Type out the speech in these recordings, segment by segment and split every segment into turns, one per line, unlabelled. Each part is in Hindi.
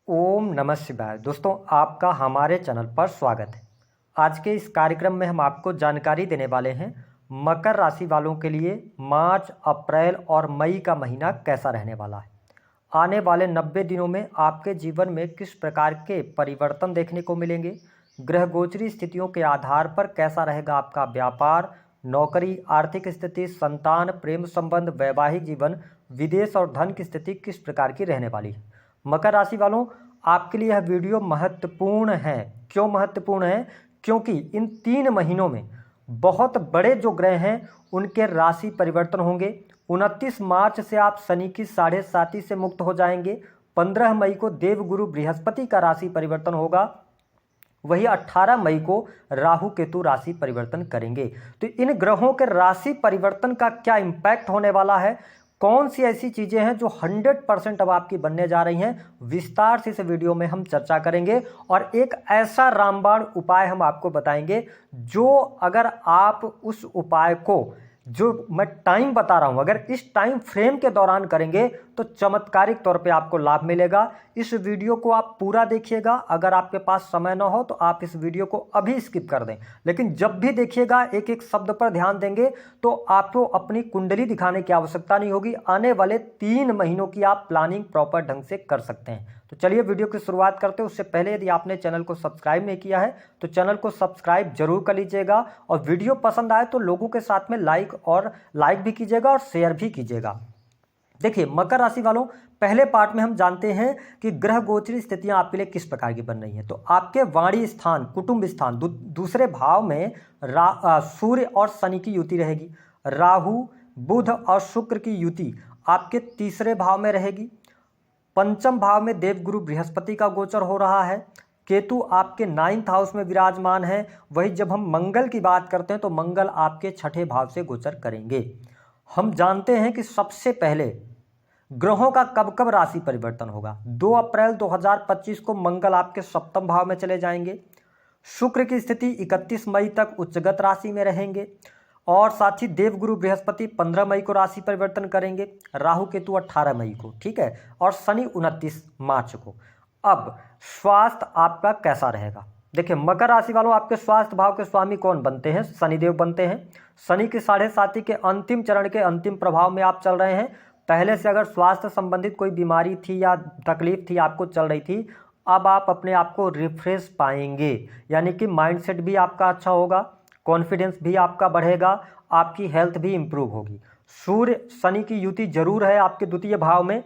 ओम नमः शिवाय। दोस्तों, आपका हमारे चैनल पर स्वागत है। आज के इस कार्यक्रम में हम आपको जानकारी देने वाले हैं मकर राशि वालों के लिए मार्च, अप्रैल और मई का महीना कैसा रहने वाला है। आने वाले 90 दिनों में आपके जीवन में किस प्रकार के परिवर्तन देखने को मिलेंगे, ग्रह गोचरी स्थितियों के आधार पर कैसा रहेगा आपका व्यापार, नौकरी, आर्थिक स्थिति, संतान, प्रेम संबंध, वैवाहिक जीवन, विदेश और धन की स्थिति किस प्रकार की रहने वाली है। मकर राशि वालों, आपके लिए यह वीडियो महत्वपूर्ण है। क्यों महत्वपूर्ण है? क्योंकि इन 3 महीनों में बहुत बड़े जो ग्रह हैं उनके राशि परिवर्तन होंगे। 29 मार्च से आप शनि की 7.5 से मुक्त हो जाएंगे। 15 मई को देवगुरु बृहस्पति का राशि परिवर्तन होगा। वही 18 मई को राहु केतु राशि परिवर्तन करेंगे। तो इन ग्रहों के राशि परिवर्तन का क्या इम्पैक्ट होने वाला है, कौन सी ऐसी चीजें हैं जो 100% अब आपकी बनने जा रही हैं, विस्तार से इस वीडियो में हम चर्चा करेंगे। और एक ऐसा रामबाण उपाय हम आपको बताएंगे जो अगर आप उस उपाय को, जो मैं टाइम बता रहा हूं, अगर इस टाइम फ्रेम के दौरान करेंगे तो चमत्कारिक तौर पे आपको लाभ मिलेगा। इस वीडियो को आप पूरा देखिएगा। अगर आपके पास समय ना हो तो आप इस वीडियो को अभी स्किप कर दें, लेकिन जब भी देखिएगा एक एक शब्द पर ध्यान देंगे तो आपको अपनी कुंडली दिखाने की आवश्यकता नहीं होगी। आने वाले 3 महीनों की आप प्लानिंग प्रॉपर ढंग से कर सकते हैं। तो चलिए वीडियो की शुरुआत करते हैं। उससे पहले यदि आपने चैनल को सब्सक्राइब नहीं किया है तो चैनल को सब्सक्राइब जरूर कर लीजिएगा, और वीडियो पसंद आए तो लोगों के साथ में लाइक भी कीजिएगा और शेयर भी कीजिएगा। देखिए मकर राशि वालों, पहले पार्ट में हम जानते हैं कि ग्रह गोचरी स्थितियां आपके लिए किस प्रकार की बन रही हैं। तो आपके वाणी स्थान, कुटुंब स्थान, दूसरे भाव में सूर्य और शनि की युति रहेगी। राहु, बुध और शुक्र की युति आपके तीसरे भाव में रहेगी। पंचम भाव में देवगुरु बृहस्पति का गोचर हो रहा है। केतु आपके 9th हाउस में विराजमान है। वही जब हम मंगल की बात करते हैं तो मंगल आपके 6ठे भाव से गोचर करेंगे। हम जानते हैं कि सबसे पहले ग्रहों का कब कब राशि परिवर्तन होगा। 2 अप्रैल 2025 को मंगल आपके 7th भाव में चले जाएंगे। शुक्र की स्थिति 31 मई तक उच्चगत राशि में रहेंगे, और साथ ही देवगुरु बृहस्पति 15 मई को राशि परिवर्तन करेंगे। राहु केतु 18 मई को, ठीक है, और शनि 29 मार्च को। अब स्वास्थ्य आपका कैसा रहेगा? देखिए मकर राशि वालों, आपके स्वास्थ्य भाव के स्वामी कौन बनते हैं? शनिदेव बनते हैं। शनि की 7.5 के अंतिम चरण के अंतिम प्रभाव में आप चल रहे हैं। पहले से अगर स्वास्थ्य संबंधित कोई बीमारी थी या तकलीफ थी आपको चल रही थी, अब आप अपने आप को रिफ्रेश पाएंगे, यानी कि माइंडसेट भी आपका अच्छा होगा, कॉन्फिडेंस भी आपका बढ़ेगा, आपकी हेल्थ भी इंप्रूव होगी। सूर्य शनि की युति जरूर है आपके द्वितीय भाव में,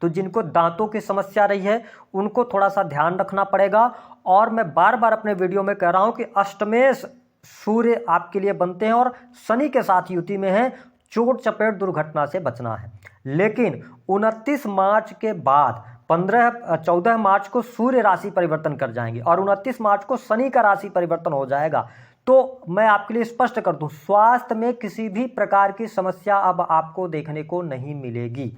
तो जिनको दांतों की समस्या रही है उनको थोड़ा सा ध्यान रखना पड़ेगा। और मैं बार बार अपने वीडियो में कह रहा हूं कि अष्टमेश सूर्य आपके लिए बनते हैं और शनि के साथ युति में है। चोट चपेट दुर्घटना से बचना है। लेकिन 29 मार्च के बाद 14 मार्च को सूर्य राशि परिवर्तन कर जाएंगे और 29 मार्च को शनि का राशि परिवर्तन हो जाएगा। तो मैं आपके लिए स्पष्ट कर दूं, स्वास्थ्य में किसी भी प्रकार की समस्या अब आपको देखने को नहीं मिलेगी।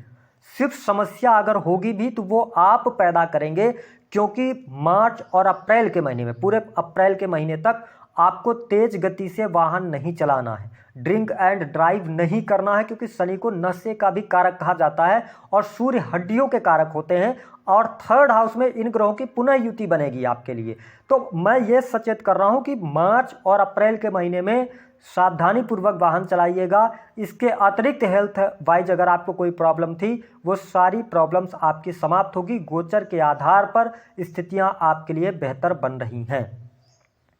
सिर्फ समस्या अगर होगी भी तो वो आप पैदा करेंगे, क्योंकि मार्च और अप्रैल के महीने में, पूरे अप्रैल के महीने तक आपको तेज गति से वाहन नहीं चलाना है, ड्रिंक एंड ड्राइव नहीं करना है, क्योंकि शनि को नशे का भी कारक कहा जाता है और सूर्य हड्डियों के कारक होते हैं। और 3rd हाउस में इन ग्रहों की पुनः युति बनेगी आपके लिए। तो मैं ये सचेत कर रहा हूं कि मार्च और अप्रैल के महीने में सावधानी पूर्वक वाहन चलाइएगा। इसके अतिरिक्त हेल्थ वाइज अगर आपको कोई प्रॉब्लम थी वो सारी प्रॉब्लम्स आपकी समाप्त होगी। गोचर के आधार पर स्थितियां आपके लिए बेहतर बन रही हैं।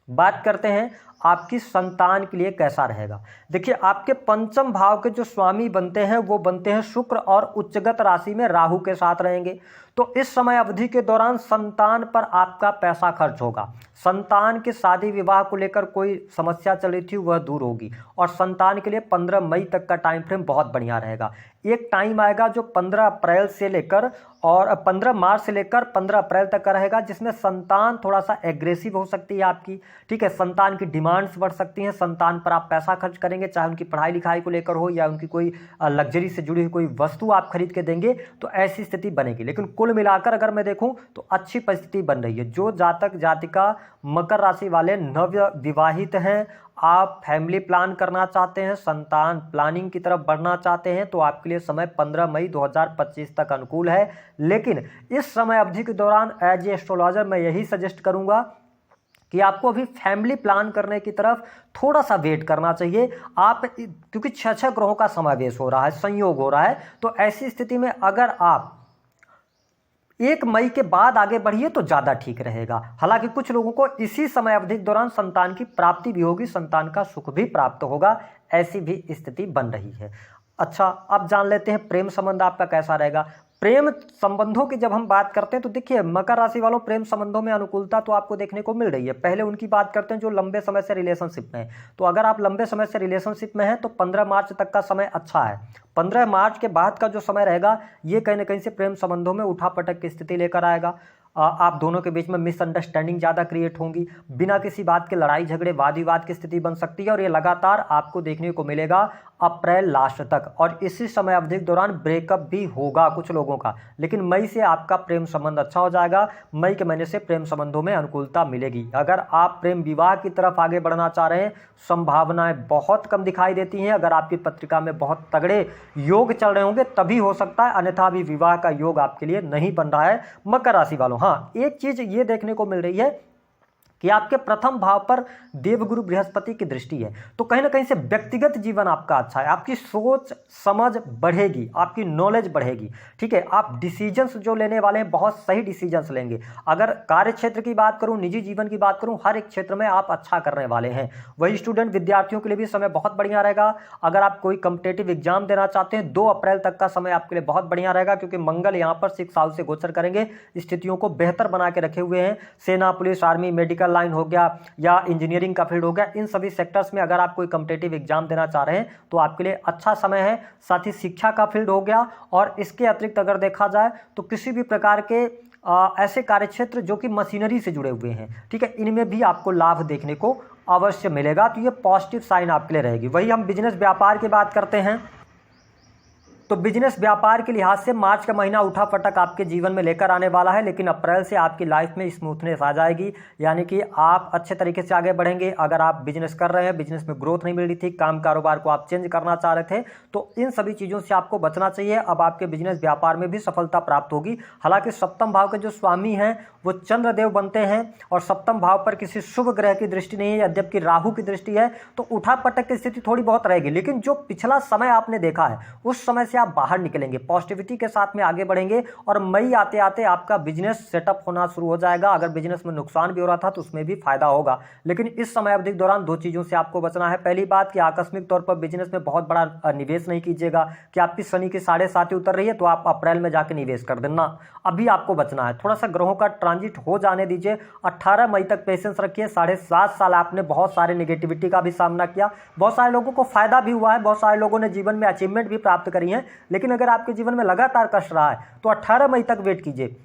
बात करते हैं आपकी संतान के लिए कैसा रहेगा। देखिए आपके पंचम भाव के जो स्वामी बनते हैं वो बनते हैं शुक्र, और उच्चगत राशि में राहु के साथ रहेंगे। तो इस समय अवधि के दौरान संतान पर आपका पैसा खर्च होगा। संतान के शादी विवाह को लेकर कोई समस्या चल रही थी वह दूर होगी, और संतान के लिए 15 मई तक का टाइम फ्रेम बहुत बढ़िया रहेगा। एक टाइम आएगा जो 15 अप्रैल से लेकर और 15 मार्च से लेकर 15 अप्रैल तक का रहेगा, जिसमें संतान थोड़ा सा एग्रेसिव हो सकती है आपकी, ठीक है, संतान की डिमांड डिमांड्स बढ़ सकती हैं, संतान पर आप पैसा खर्च करेंगे, चाहे उनकी पढ़ाई लिखाई को लेकर हो या उनकी कोई लग्जरी से जुड़ी हुई कोई वस्तु आप खरीद के देंगे, तो ऐसी स्थिति बनेगी। लेकिन कुल मिलाकर अगर मैं देखूं तो अच्छी परिस्थिति बन रही है। जो जातक जातिका मकर राशि वाले नव विवाहित हैं, आप फैमिली प्लान करना चाहते हैं, संतान प्लानिंग की तरफ बढ़ना चाहते हैं, तो आपके लिए समय 15 मई 2025 तक अनुकूल है। लेकिन इस समय अवधि के दौरान एज ए एस्ट्रोलॉजर मैं यही सजेस्ट करूंगा कि आपको अभी फैमिली प्लान करने की तरफ थोड़ा सा वेट करना चाहिए। आप क्योंकि 6 ग्रहों का समावेश हो रहा है, संयोग हो रहा है, तो ऐसी स्थिति में अगर आप 1 मई के बाद आगे बढ़िए तो ज़्यादा ठीक रहेगा। हालांकि कुछ लोगों को इसी समय अवधि के दौरान संतान की प्राप्ति भी होगी, संतान का सुख भी प्राप्त होगा, ऐसी भी स्थिति बन रही है। अच्छा, अब जान लेते हैं प्रेम संबंध आपका कैसा रहेगा। प्रेम संबंधों की जब हम बात करते हैं तो देखिए मकर राशि वालों, प्रेम संबंधों में अनुकूलता तो आपको देखने को मिल रही है। पहले उनकी बात करते हैं जो लंबे समय से रिलेशनशिप में है। तो अगर आप लंबे समय से रिलेशनशिप में हैं तो 15 मार्च तक का समय अच्छा है। 15 मार्च के बाद का जो समय रहेगा ये कहीं ना कहीं से प्रेम संबंधों में उठापटक की स्थिति लेकर आएगा। आप दोनों के बीच में मिसअंडरस्टैंडिंग ज़्यादा क्रिएट होंगी, बिना किसी बात के लड़ाई झगड़े वाद विवाद की स्थिति बन सकती है, और ये लगातार आपको देखने को मिलेगा अप्रैल लास्ट तक। और इसी समय अवधि के दौरान ब्रेकअप भी होगा कुछ लोगों का, लेकिन मई से आपका प्रेम संबंध अच्छा हो जाएगा। मई के महीने से प्रेम संबंधों में अनुकूलता मिलेगी। अगर आप प्रेम विवाह की तरफ आगे बढ़ना चाह रहे हैं, संभावनाएं बहुत कम दिखाई देती हैं। अगर आपकी पत्रिका में बहुत तगड़े योग चल रहे होंगे तभी हो सकता है, अन्यथा अभी विवाह का योग आपके लिए नहीं बन रहा है मकर राशि वालों। हाँ, एक चीज ये देखने को मिल रही है कि आपके प्रथम भाव पर देवगुरु बृहस्पति की दृष्टि है, तो कहीं ना कहीं से व्यक्तिगत जीवन आपका अच्छा है, आपकी सोच समझ बढ़ेगी, आपकी नॉलेज बढ़ेगी। ठीक है, आप डिसीजंस जो लेने वाले हैं बहुत सही डिसीजंस लेंगे। अगर कार्य क्षेत्र की बात करूं, निजी जीवन की बात करूं, हर एक क्षेत्र में आप अच्छा करने वाले हैं। वही स्टूडेंट विद्यार्थियों के लिए भी समय बहुत बढ़िया रहेगा। अगर आप कोई कॉम्पिटेटिव एग्जाम देना चाहते हैं 2 अप्रैल तक का समय आपके लिए बहुत बढ़िया रहेगा, क्योंकि मंगल यहाँ पर 6 हाउस से गोचर करेंगे, स्थितियों को बेहतर बना के रखे हुए हैं। सेना, पुलिस, आर्मी, मेडिकल लाइन हो गया या इंजीनियरिंग का फील्ड हो गया, इन सभी सेक्टर्स में अगर आप कोई कॉम्पिटिटिव एग्जाम देना चाह रहे हैं तो आपके लिए अच्छा समय है। साथ ही शिक्षा का फील्ड हो गया, और इसके अतिरिक्त अगर देखा जाए तो किसी भी प्रकार के ऐसे कार्यक्षेत्र जो कि मशीनरी से जुड़े हुए हैं, ठीक है, इनमें भी आपको लाभ देखने को अवश्य मिलेगा। तो ये पॉजिटिव साइन आपके लिए रहेगी। वही हम बिजनेस व्यापार की बात करते हैं तो बिजनेस व्यापार के लिहाज से मार्च का महीना उठापटक आपके जीवन में लेकर आने वाला है, लेकिन अप्रैल से आपकी लाइफ में स्मूथनेस आ जाएगी, यानी कि आप अच्छे तरीके से आगे बढ़ेंगे। अगर आप बिजनेस कर रहे हैं, बिजनेस में ग्रोथ नहीं मिल रही थी, काम कारोबार को आप चेंज करना चाह रहे थे, तो इन सभी चीज़ों से आपको बचना चाहिए। अब आपके बिजनेस व्यापार में भी सफलता प्राप्त होगी। हालांकि सप्तम भाव के जो स्वामी हैं वो चंद्रदेव बनते हैं, और सप्तम भाव पर किसी शुभ ग्रह की दृष्टि नहीं है, यद्यपि राहु की दृष्टि है, तो उठापटक की स्थिति थोड़ी बहुत रहेगी। लेकिन जो पिछला समय आपने देखा है उस समय से आप बाहर निकलेंगे, पॉजिटिविटी के साथ में आगे बढ़ेंगे, और मई आते आते आपका बिजनेस सेटअप होना शुरू हो जाएगा। अगर बिजनेस में नुकसान भी हो रहा था तो उसमें भी फायदा होगा। लेकिन इस समय अवधि के दौरान 2 चीजों से आपको बचना है। पहली बात कि आकस्मिक तौर पर बिजनेस में बहुत बड़ा निवेश नहीं कीजिएगा कि आपकी शनि की 7.5 उतर रही है तो आप अप्रैल में जाके निवेश कर देना, अभी आपको बचना है। थोड़ा सा ग्रहों का ट्रांजिट हो जाने दीजिए। 18 मई तक पेशेंस रखिए। 7.5 साल आपने बहुत सारे नेगेटिविटी का भी सामना किया, बहुत सारे लोगों को फायदा भी हुआ है, बहुत सारे लोगों ने जीवन में अचीवमेंट भी प्राप्त करी है। लेकिन अगर आपके जीवन में लगातार कष्ट रहा है तो 18 मई तक वेट कीजिए।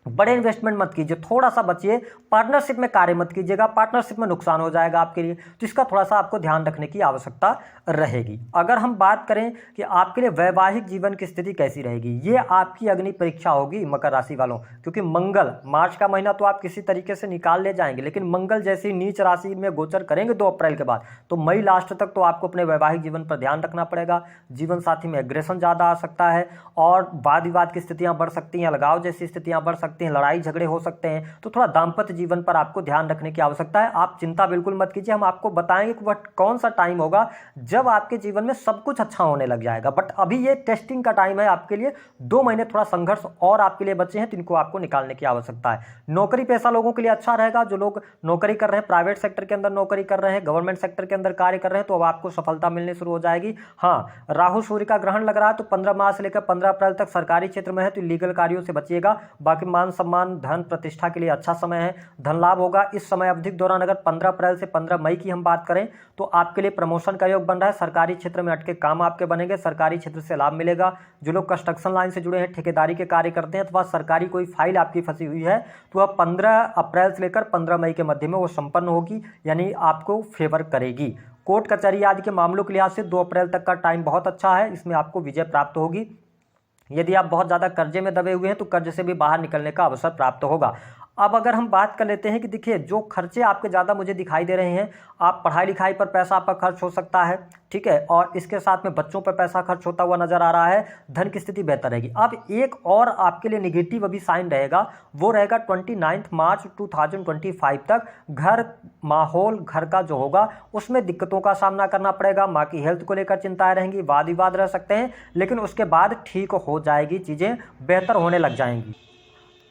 बड़े इन्वेस्टमेंट मत कीजिए, थोड़ा सा बचिए। पार्टनरशिप में कार्य मत कीजिएगा, पार्टनरशिप में नुकसान हो जाएगा आपके लिए, तो इसका थोड़ा सा आपको ध्यान रखने की आवश्यकता रहेगी। अगर हम बात करें कि आपके लिए वैवाहिक जीवन की स्थिति कैसी रहेगी, ये आपकी अग्नि परीक्षा होगी मकर राशि वालों। क्योंकि मंगल, मार्च का महीना तो आप किसी तरीके से निकाल ले जाएंगे, लेकिन मंगल जैसी नीच राशि में गोचर करेंगे 2 अप्रैल के बाद, तो मई लास्ट तक तो आपको अपने वैवाहिक जीवन पर ध्यान रखना पड़ेगा। जीवन साथी में एग्रेशन ज़्यादा आ सकता है, और वाद विवाद की स्थितियाँ बढ़ सकती हैं, अलगाव जैसी स्थितियाँ बढ़ सकती हैं, लड़ाई झगड़े हो सकते हैं। तो थोड़ा दाम्पत्य जीवन पर आपको ध्यान रखने की आवश्यकता है। आप चिंता बिल्कुल मत कीजिए, हम आपको बताएंगे कि वह कौन सा टाइम होगा जब आपके जीवन में सब कुछ अच्छा होने लग जाएगा। बट अभी ये टेस्टिंग का टाइम है आपके लिए। 2 महीने थोड़ा संघर्ष और आपके लिए बचे हैं, तो इनको आपको निकालने की आवश्यकता है। नौकरी पेशा लोगों के लिए अच्छा रहेगा। जो लोग नौकरी कर रहे हैं, प्राइवेट सेक्टर के अंदर नौकरी कर रहे हैं, गवर्नमेंट सेक्टर के अंदर कार्य कर रहे हैं, तो अब आपको सफलता मिलने शुरू हो जाएगी। हाँ, राहु सूर्य का ग्रहण लग रहा है, तो 15 मार्च से लेकर 15 अप्रैल तक सरकारी क्षेत्र में है, तो लीगल कार्यों से बचिएगा। बाकी मान सम्मान धन प्रतिष्ठा के लिए अच्छा समय है, धन लाभ होगा। इस समय अवधि के दौरान अगर 15 अप्रैल से 15 मई की हम बात करें तो आपके लिए प्रमोशन का योग बन रहा है। सरकारी क्षेत्र में अटके काम आपके बनेंगे, सरकारी क्षेत्र से लाभ मिलेगा। जो लोग कंस्ट्रक्शन लाइन से जुड़े हैं, ठेकेदारी के कार्य करते हैं अथवा सरकारी कोई फाइल आपकी फंसी हुई है तो वह 15 अप्रैल से लेकर 15 मई के मध्य में वो संपन्न होगी, यानी आपको फेवर करेगी। कोर्ट कचहरी आदि के मामलों के लिहाज से 2 अप्रैल तक का टाइम बहुत अच्छा है, इसमें आपको विजय प्राप्त होगी। यदि आप बहुत ज़्यादा कर्जे में दबे हुए हैं तो कर्ज से भी बाहर निकलने का अवसर प्राप्त होगा। अब अगर हम बात कर लेते हैं कि देखिए जो खर्चे आपके ज़्यादा मुझे दिखाई दे रहे हैं, आप पढ़ाई लिखाई पर पैसा आपका खर्च हो सकता है, ठीक है, और इसके साथ में बच्चों पर पैसा खर्च होता हुआ नजर आ रहा है। धन की स्थिति बेहतर रहेगी। अब एक और आपके लिए नेगेटिव अभी साइन रहेगा, वो रहेगा 29 मार्च 2025 तक घर माहौल घर का जो होगा उसमें दिक्कतों का सामना करना पड़ेगा। माँ की हेल्थ को लेकर चिंताएं रहेंगी, वाद विवाद रह सकते हैं, लेकिन उसके बाद ठीक हो जाएगी, चीज़ें बेहतर होने लग जाएंगी।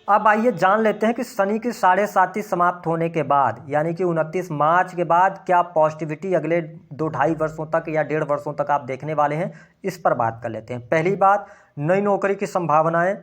अब आइए जान लेते हैं कि शनि की 7.5 समाप्त होने के बाद यानी कि 29 मार्च के बाद क्या पॉजिटिविटी अगले 2-2.5 वर्षों तक या 1.5 वर्षों तक आप देखने वाले हैं, इस पर बात कर लेते हैं। पहली बात, नई नौकरी की संभावनाएं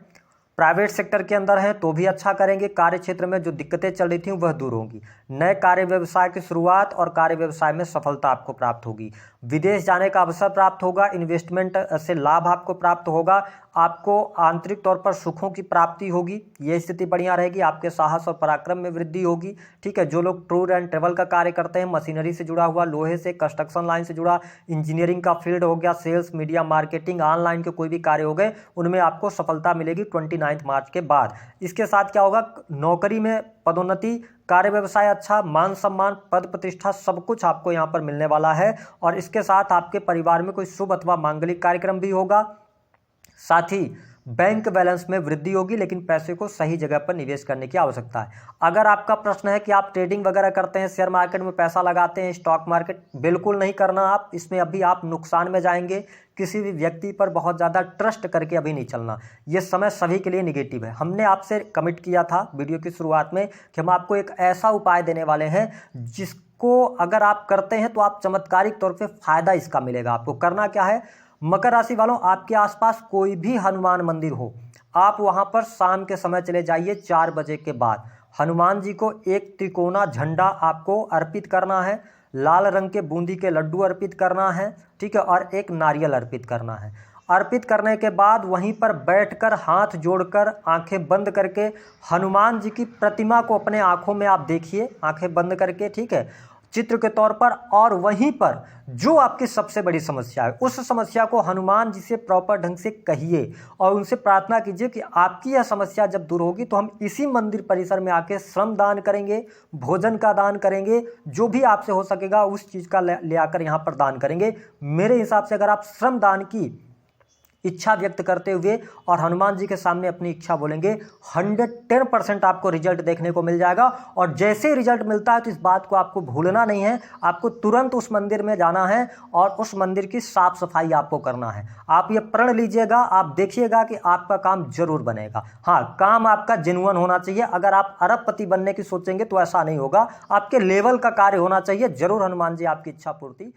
प्राइवेट सेक्टर के अंदर है तो भी अच्छा करेंगे। कार्य क्षेत्र में जो दिक्कतें चल रही थी वह दूर होंगी। नए कार्य व्यवसाय की शुरुआत और कार्य व्यवसाय में सफलता आपको प्राप्त होगी। विदेश जाने का अवसर प्राप्त होगा, इन्वेस्टमेंट से लाभ आपको प्राप्त होगा, आपको आंतरिक तौर पर सुखों की प्राप्ति होगी, ये स्थिति बढ़िया रहेगी। आपके साहस और पराक्रम में वृद्धि होगी, ठीक है। जो लोग टूर एंड ट्रेवल का कार्य करते हैं, मशीनरी से जुड़ा हुआ, लोहे से, कंस्ट्रक्शन लाइन से जुड़ा, इंजीनियरिंग का फील्ड हो गया, सेल्स, मीडिया, मार्केटिंग, ऑनलाइन के कोई भी कार्य हो गए, उनमें आपको सफलता मिलेगी 29 मार्च के बाद। इसके साथ क्या होगा, नौकरी में पदोन्नति, कार्य व्यवसाय अच्छा, मान सम्मान, पद प्रतिष्ठा सब कुछ आपको यहाँ पर मिलने वाला है। और इसके साथ आपके परिवार में कोई शुभ अथवा मांगलिक कार्यक्रम भी होगा। साथ ही बैंक बैलेंस में वृद्धि होगी, लेकिन पैसे को सही जगह पर निवेश करने की आवश्यकता है। अगर आपका प्रश्न है कि आप ट्रेडिंग वगैरह करते हैं, शेयर मार्केट में पैसा लगाते हैं, स्टॉक मार्केट, बिल्कुल नहीं करना आप, इसमें अभी आप नुकसान में जाएंगे। किसी भी व्यक्ति पर बहुत ज़्यादा ट्रस्ट करके अभी नहीं चलना, ये समय सभी के लिए निगेटिव है। हमने आपसे कमिट किया था वीडियो की शुरुआत में कि हम आपको एक ऐसा उपाय देने वाले हैं जिसको अगर आप करते हैं तो आप चमत्कारिक तौर पर फायदा इसका मिलेगा। आपको करना क्या है, मकर राशि वालों, आपके आसपास कोई भी हनुमान मंदिर हो, आप वहां पर शाम के समय चले जाइए 4 बजे के बाद। हनुमान जी को एक त्रिकोणा झंडा आपको अर्पित करना है, लाल रंग के बूंदी के लड्डू अर्पित करना है, ठीक है, और एक नारियल अर्पित करना है। अर्पित करने के बाद वहीं पर बैठकर हाथ जोड़कर आंखें बंद करके हनुमान जी की प्रतिमा को अपने आंखों में आप देखिए, आंखें बंद करके, ठीक है, चित्र के तौर पर। और वहीं पर जो आपकी सबसे बड़ी समस्या है उस समस्या को हनुमान जी से प्रॉपर ढंग से कहिए और उनसे प्रार्थना कीजिए कि आपकी यह समस्या जब दूर होगी तो हम इसी मंदिर परिसर में आके श्रम दान करेंगे, भोजन का दान करेंगे, जो भी आपसे हो सकेगा उस चीज़ का ले आकर यहाँ पर दान करेंगे। मेरे हिसाब से अगर आप श्रम दान की इच्छा व्यक्त करते हुए और हनुमान जी के सामने अपनी इच्छा बोलेंगे, 110% आपको रिजल्ट देखने को मिल जाएगा। और जैसे ही रिजल्ट मिलता है तो इस बात को आपको भूलना नहीं है, आपको तुरंत उस मंदिर में जाना है और उस मंदिर की साफ सफाई आपको करना है। आप ये प्रण लीजिएगा, आप देखिएगा कि आपका काम जरूर बनेगा। हाँ, काम आपका जेन्युइन होना चाहिए। अगर आप अरबपति बनने की सोचेंगे तो ऐसा नहीं होगा, आपके लेवल का कार्य होना चाहिए। जरूर हनुमान जी आपकी इच्छा पूर्ति